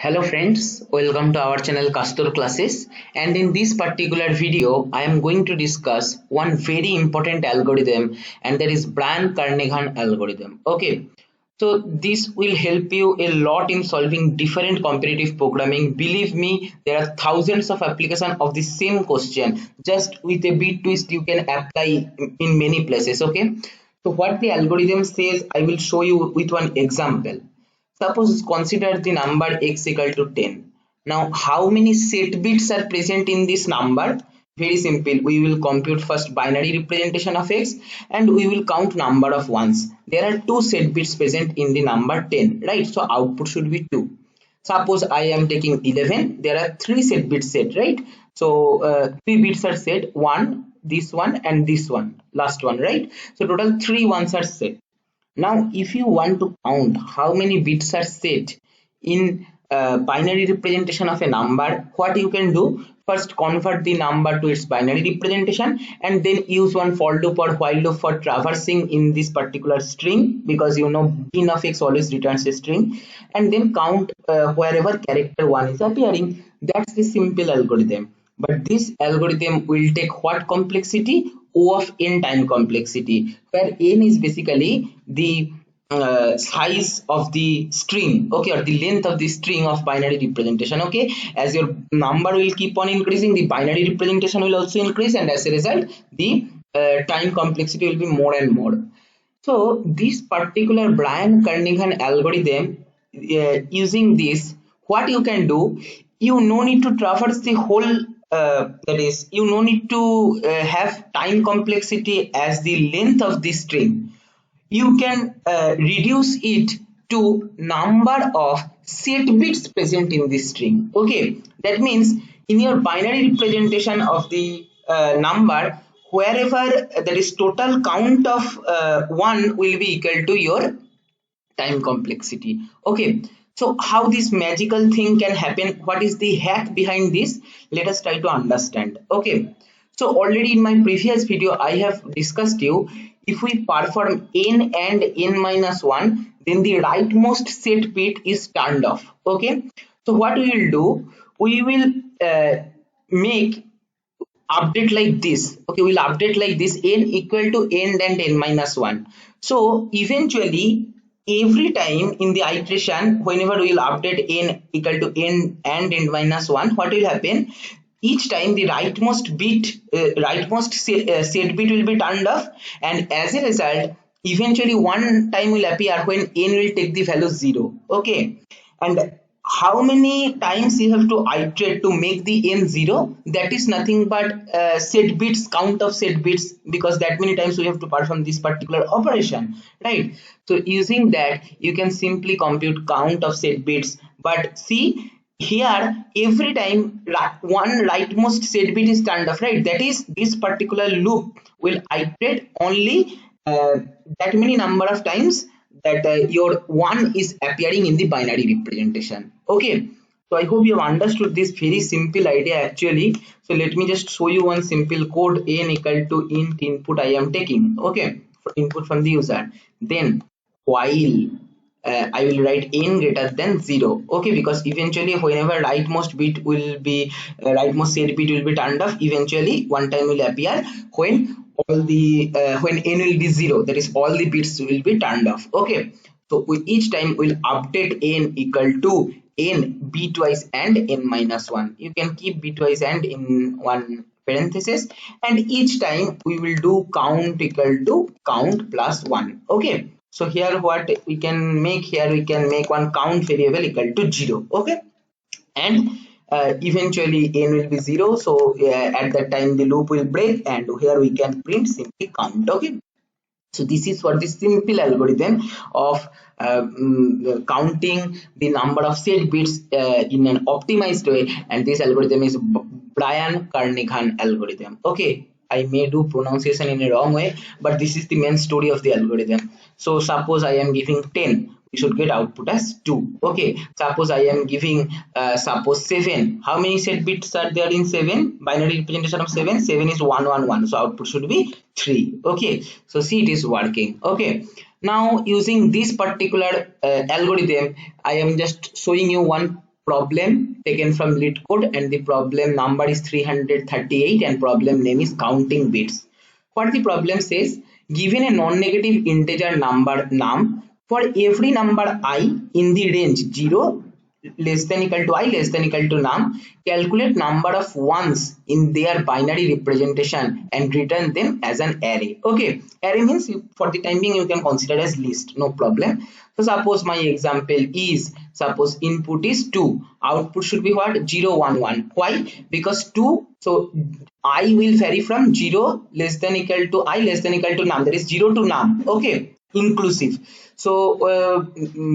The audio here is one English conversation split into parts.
Hello friends, welcome to our channel Castor Classes, and in this particular video I am going to discuss one very important algorithm, and that is Bryan-Kernighan algorithm. Okay, so this will help you a lot in solving different competitive programming. Believe me, there are thousands of applications of the same question. Just with a bit twist you can apply in many places. Okay, so what the algorithm says I will show you with one example. Suppose consider the number x equal to 10. Now how many set bits are present in this number? Very simple. We will compute first binary representation of x and we will count number of ones. There are two set bits present in the number 10, right? So output should be 2. Suppose I am taking 11. There are three set bits set, right? So three bits are set, one, this one and this one, last one, right? So total three ones are set. Now, if you want to count how many bits are set in binary representation of a number, what you can do? First, convert the number to its binary representation and then use one for loop or while loop for traversing in this particular string, because you know bin of x always returns a string, and then count wherever character 1 is appearing. That's the simple algorithm. But this algorithm will take what complexity? O of n time complexity, where n is basically the size of the string, okay, or the length of the string of binary representation. Okay, as your number will keep on increasing, the binary representation will also increase, and as a result the time complexity will be more and more. So this particular Bryan-Kernighan algorithm, using this, what you can do, you no need to traverse the whole, that is, you no need to have time complexity as the length of the string. You can reduce it to number of set bits present in this string. Okay, that means in your binary representation of the number, wherever there is total count of 1 will be equal to your time complexity. Okay, so how this magical thing can happen, what is the hack behind this, let us try to understand. Okay, so already in my previous video I have discussed you, if we perform n and n minus 1, then the rightmost set bit is turned off. Okay, so what we will do, we will make update like this. Okay, we'll update like this, n equal to n and n minus 1. So eventually every time in the iteration, whenever we will update n equal to n and n minus 1, what will happen, each time the rightmost bit, set bit will be turned off, and as a result eventually one time will appear when n will take the value 0. Okay, and how many times you have to iterate to make the n 0? That is nothing but set bits, count of set bits, because that many times we have to perform this particular operation, right? So using that you can simply compute count of set bits. But see here, every time one rightmost set bit is turned off, right? That is, this particular loop will iterate only that many number of times that your 1 is appearing in the binary representation. Okay, so I hope you have understood this very simple idea actually. So let me just show you one simple code. N equal to int input I am taking, okay, for input from the user, then while I will write n greater than 0. Okay, because eventually whenever rightmost bit will be rightmost set bit will be turned off, eventually one time will appear when all the when n will be 0, that is all the bits will be turned off. Okay, so with each time we'll update n equal to n bitwise and n minus 1. You can keep bitwise and in one parenthesis, and each time we will do count equal to count plus 1. Okay, so here what we can make, here we can make one count variable equal to 0. Okay, and eventually n will be 0, so at that time the loop will break, and here we can print simply count. Okay, so this is what the simple algorithm of counting the number of set bits in an optimized way, and this algorithm is Bryan-Kernighan algorithm. Okay, I may do pronunciation in a wrong way, but this is the main story of the algorithm. So suppose I am giving 10, we should get output as 2. Okay, suppose I am giving suppose 7, how many set bits are there in 7? Binary representation of 7, 7 is 111, so output should be 3. Okay, so see, it is working. Okay, now using this particular algorithm, I am just showing you one problem taken from LeetCode, and the problem number is 338 and problem name is counting bits. What the problem says, given a non-negative integer number num, for every number I in the range 0 less than equal to I less than equal to num, calculate number of ones in their binary representation and return them as an array. Okay, array means for the time being you can consider as list, no problem. So suppose my example is, suppose input is 2, output should be what? 0 1 1. Why? Because 2, so I will vary from 0 less than equal to I less than equal to num, that is 0 to num. Okay, inclusive. So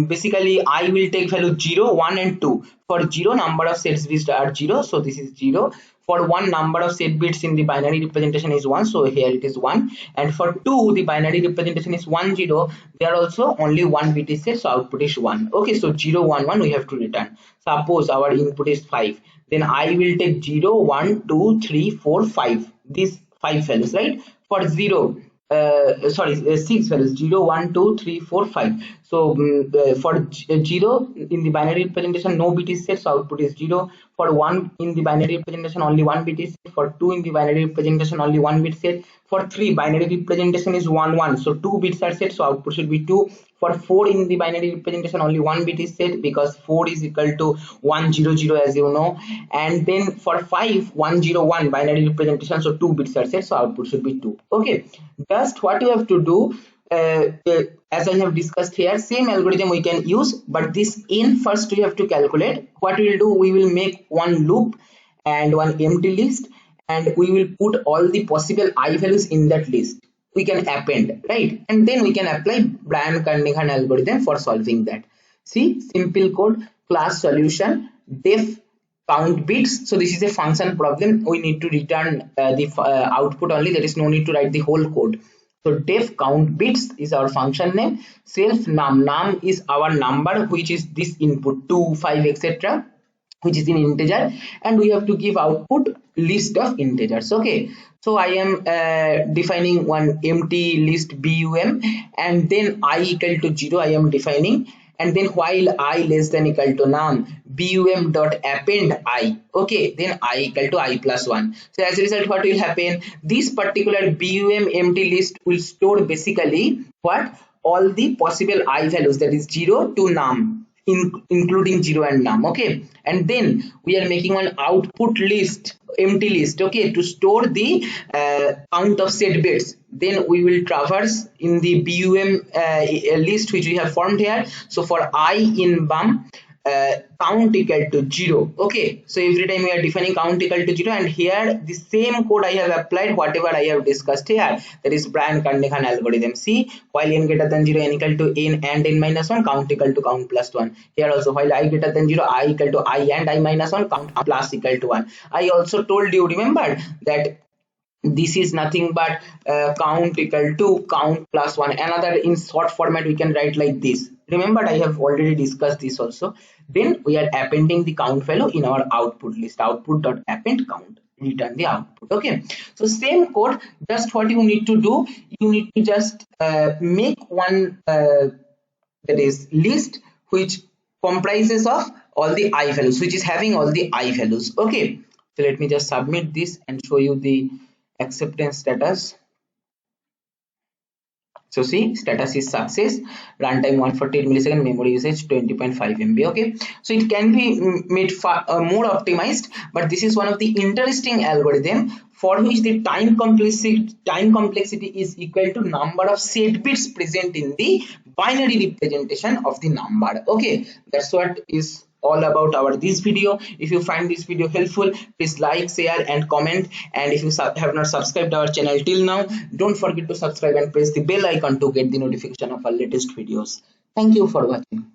basically I will take value 0 1 and 2. For 0 number of sets bits are 0, so this is 0. For 1 number of set bits in the binary representation is 1, so here it is 1. And for 2 the binary representation is 1 0, there also only 1 bit is set, so output is 1. Okay, so 0 1 1 we have to return. Suppose our input is 5, then I will take 0 1 2 3 4 5, these 5 values, right? For 0 6 values, 0 1 2 3 4 5. So for 0 in the binary representation no bit is set, so output is 0. For 1 in the binary representation only 1 bit is set. For 2 in the binary representation only 1 bit set. For 3 binary representation is 1 1, so 2 bits are set, so output should be 2. For 4 in the binary representation only 1 bit is set, because 4 is equal to 1 0 0 as you know. And then for 5 1 0 1 binary representation, so 2 bits are set, so output should be 2. Okay, just what you have to do, as I have discussed here, same algorithm we can use, but this in first we have to calculate. What we will do, we will make one loop and one empty list, and we will put all the possible I values in that list. We can append, right? And then we can apply Bryan-Kernighan algorithm for solving that. See, simple code, class solution, def count bits. So this is a function problem, we need to return the output only, there is no need to write the whole code. So def count bits is our function name, self num is our number, which is this input 2 5 etc., which is in integer, and we have to give output list of integers. Okay, so I am defining one empty list bum, and then I equal to 0 I am defining, and then while I less than equal to num, bum dot append I. Okay, then I equal to I plus 1. So as a result, what will happen, this particular bum empty list will store basically what, all the possible I values, that is 0 to num, including 0 and num. Okay, and then we are making one output list, empty list, okay, to store the count of set bits. Then we will traverse in the bum list which we have formed here. So for I in bum, count equal to 0. Okay, so every time we are defining count equal to 0, and here the same code I have applied whatever I have discussed here, that is Bryan-Kernighan algorithm. See, while n greater than 0 n equal to n and n minus 1, count equal to count plus 1. Here also, while I greater than 0 I equal to I and I minus 1, count plus equal to 1. I also told you, remember, that this is nothing but count equal to count plus 1. Another in short format we can write like this. Remember, I have already discussed this also. Then we are appending the count value in our output list, output dot append count, return the output. Okay, so same code, just what you need to do, you need to just make one that is list which comprises of all the I values, which is having all the I values. Okay, so let me just submit this and show you the acceptance status. So see, status is success, runtime 148 millisecond, memory usage 20.5 MB. Okay, so it can be made far more optimized, but this is one of the interesting algorithm for which the time complexity is equal to number of set bits present in the binary representation of the number. Okay, that's what is all about our this video. If you find this video helpful, please like, share and comment, and if you have not subscribed our channel till now, don't forget to subscribe and press the bell icon to get the notification of our latest videos. Thank you for watching.